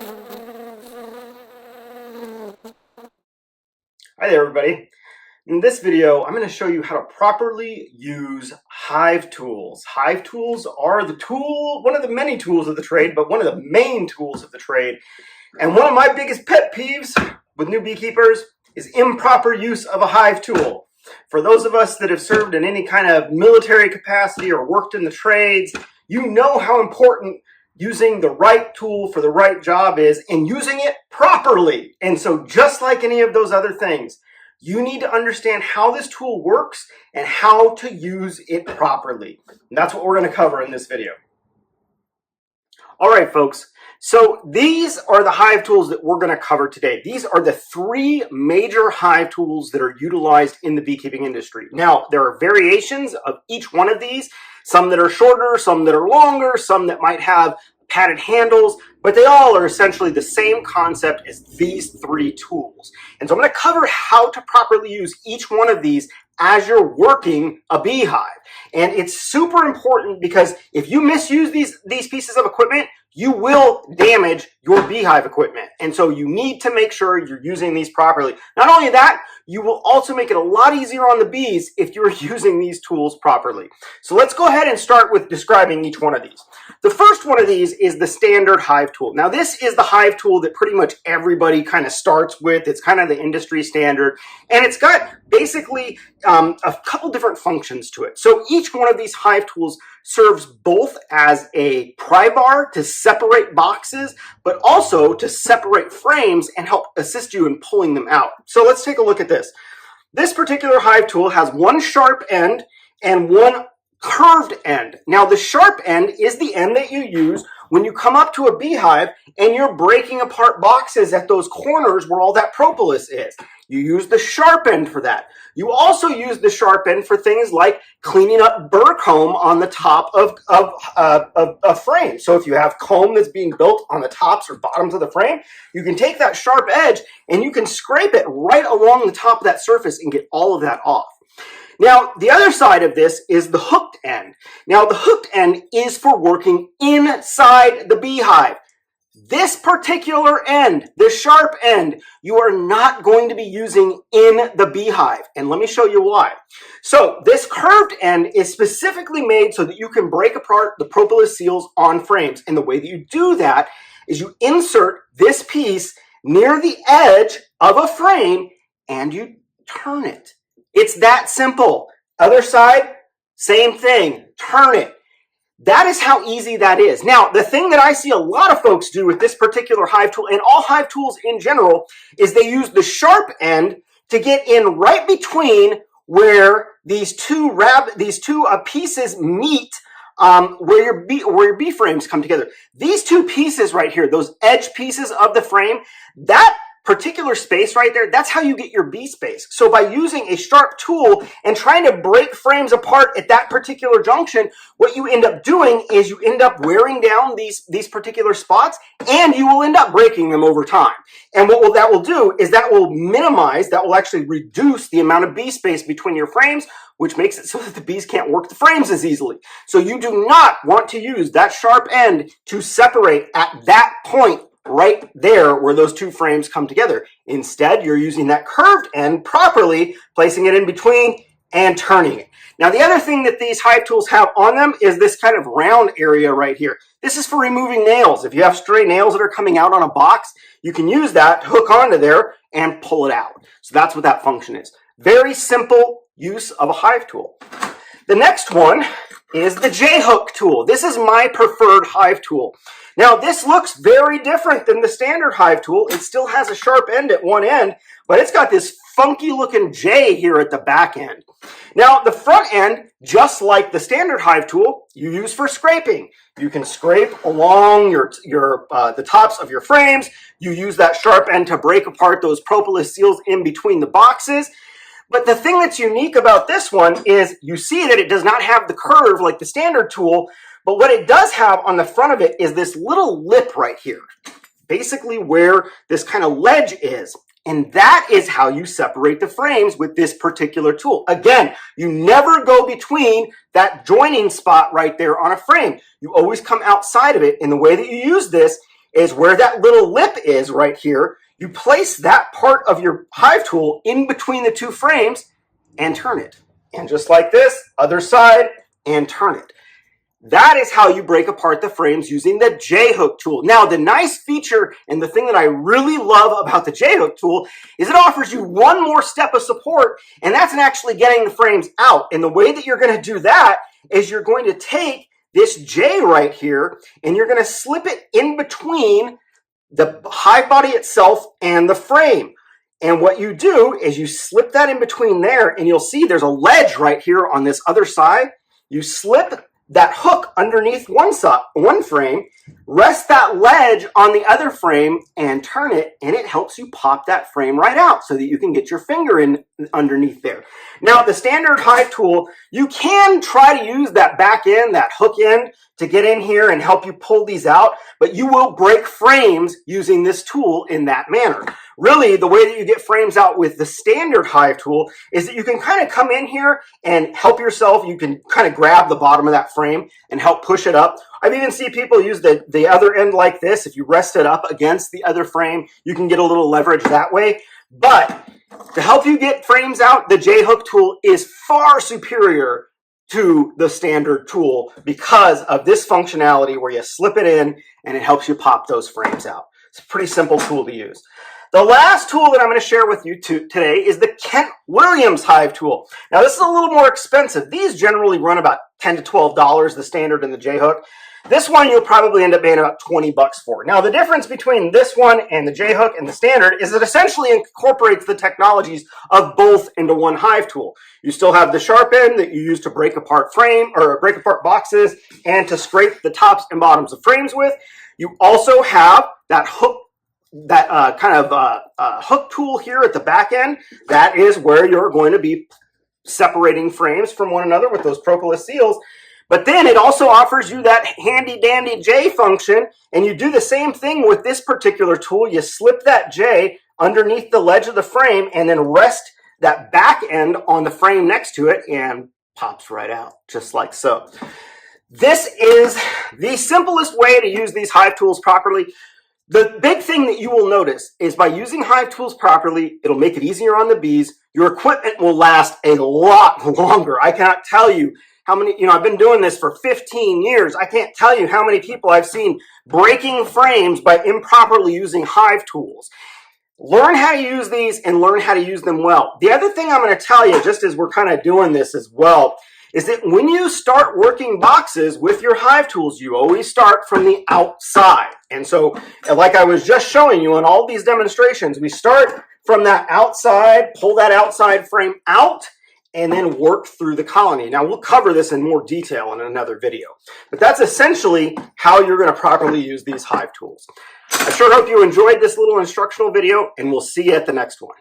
Hi there, everybody. In this video, I'm going to show you how to properly use Hive tools. Hive tools are one of the many tools of the trade, but one of the main tools of the trade. And one of my biggest pet peeves with new beekeepers is improper use of a Hive tool. For those of us that have served in any kind of military capacity or worked in the trades, you know how important using the right tool for the right job is and using it properly. And so just like any of those other things, you need to understand how this tool works and how to use it properly. And that's what we're going to cover in this video. All right, folks. So these are the Hive tools that we're going to cover today. These are the three major Hive tools that are utilized in the beekeeping industry. Now, there are variations of each one of these, some that are shorter, some that are longer, some that might have padded handles, but they all are essentially the same concept as these three tools. And so I'm going to cover how to properly use each one of these as you're working a beehive. And it's super important because if you misuse these pieces of equipment, you will damage your beehive equipment. And so you need to make sure you're using these properly. Not only that, you will also make it a lot easier on the bees if you're using these tools properly. So let's go ahead and start with describing each one of these. The first one of these is the standard Hive tool. Now this is the Hive tool that pretty much everybody kind of starts with. It's kind of the industry standard, and it's got basically a couple different functions to it. So each one of these Hive tools serves both as a pry bar to separate boxes, but also to separate frames and help assist you in pulling them out. So let's take a look at this. This particular Hive tool has one sharp end and one curved end. Now the sharp end is the end that you use when you come up to a beehive and you're breaking apart boxes at those corners where all that propolis is. You use the sharp end for that. You also use the sharp end for things like cleaning up burr comb on the top of a frame. So if you have comb that's being built on the tops or bottoms of the frame, you can take that sharp edge and you can scrape it right along the top of that surface and get all of that off. Now, the other side of this is the hooked end. Now, the hooked end is for working inside the beehive. This particular end, the sharp end, you are not going to be using in the beehive. And let me show you why. So this curved end is specifically made so that you can break apart the propolis seals on frames. And the way that you do that is you insert this piece near the edge of a frame and you turn it. It's that simple. Other side, same thing, turn it. That is how easy that is. Now, the thing that I see a lot of folks do with this particular Hive tool, and all Hive tools in general, is they use the sharp end to get in right between where these two pieces meet, where your bee frames come together. These two pieces right here, those edge pieces of the frame, that particular space right there, that's how you get your bee space. So by using a sharp tool and trying to break frames apart at that particular junction, what you end up doing is you end up wearing down these particular spots, and you will end up breaking them over time. And what that will do is that will actually reduce the amount of bee space between your frames, which makes it so that the bees can't work the frames as easily. So you do not want to use that sharp end to separate at that point right there where those two frames come together. Instead, you're using that curved end properly, placing it in between and turning it. Now, the other thing that these Hive tools have on them is this kind of round area right here. This is for removing nails. If you have stray nails that are coming out on a box, you can use that, hook onto there, and pull it out. So that's what that function is. Very simple use of a Hive tool. The next one is the J-hook tool. This is my preferred Hive tool. Now, this looks very different than the standard Hive tool. It still has a sharp end at one end, but it's got this funky looking J here at the back end. Now, the front end, just like the standard Hive tool, you use for scraping. You can scrape along the tops of your frames. You use that sharp end to break apart those propolis seals in between the boxes. But the thing that's unique about this one is you see that it does not have the curve like the standard tool, but what it does have on the front of it is this little lip right here, basically where this kind of ledge is. And that is how you separate the frames with this particular tool. Again, you never go between that joining spot right there on a frame. You always come outside of it. And the way that you use this is where that little lip is right here. You place that part of your hive tool in between the two frames and turn it. And just like this, other side, and turn it. That is how you break apart the frames using the J-hook tool. Now, the nice feature and the thing that I really love about the J-hook tool is it offers you one more step of support, and that's in actually getting the frames out. And the way that you're going to do that is you're going to take this J right here, and you're going to slip it in between the hive body itself and the frame. And what you do is you slip that in between there, and you'll see there's a ledge right here on this other side. You slip that hook underneath one frame, rest that ledge on the other frame, and turn it, and it helps you pop that frame right out so that you can get your finger in underneath there. Now, the standard hive tool, you can try to use that back end, that hook end, to get in here and help you pull these out, but you will break frames using this tool in that manner. Really, the way that you get frames out with the standard hive tool is that you can kind of come in here and help yourself. You can kind of grab the bottom of that frame and help push it up. I've even seen people use the other end like this. If you rest it up against the other frame, you can get a little leverage that way. But to help you get frames out, the J-hook tool is far superior to the standard tool because of this functionality where you slip it in and it helps you pop those frames out. It's a pretty simple tool to use. The last tool that I'm going to share with you today is the Kent Williams Hive tool. Now, this is a little more expensive. These generally run about $10 to $12, the standard and the J-hook. This one you'll probably end up paying about 20 bucks for. Now, the difference between this one and the J-hook and the standard is it essentially incorporates the technologies of both into one hive tool. You still have the sharp end that you use to break apart boxes and to scrape the tops and bottoms of frames with. You also have that hook, hook tool here at the back end. That is where you're going to be separating frames from one another with those propolis seals. But then it also offers you that handy dandy J function, and you do the same thing with this particular tool. You slip that J underneath the ledge of the frame and then rest that back end on the frame next to it and pops right out, just like so. This is the simplest way to use these hive tools properly. The big thing that you will notice is by using hive tools properly, it'll make it easier on the bees. Your equipment will last a lot longer. I cannot tell you how many, I've been doing this for 15 years. I can't tell you how many people I've seen breaking frames by improperly using hive tools. Learn how to use these and learn how to use them well. The other thing I'm going to tell you, just as we're kind of doing this as well, is that when you start working boxes with your hive tools, you always start from the outside. And so, like I was just showing you in all these demonstrations, we start from that outside, pull that outside frame out, and then work through the colony. Now, we'll cover this in more detail in another video, but that's essentially how you're going to properly use these hive tools. I sure hope you enjoyed this little instructional video, and we'll see you at the next one.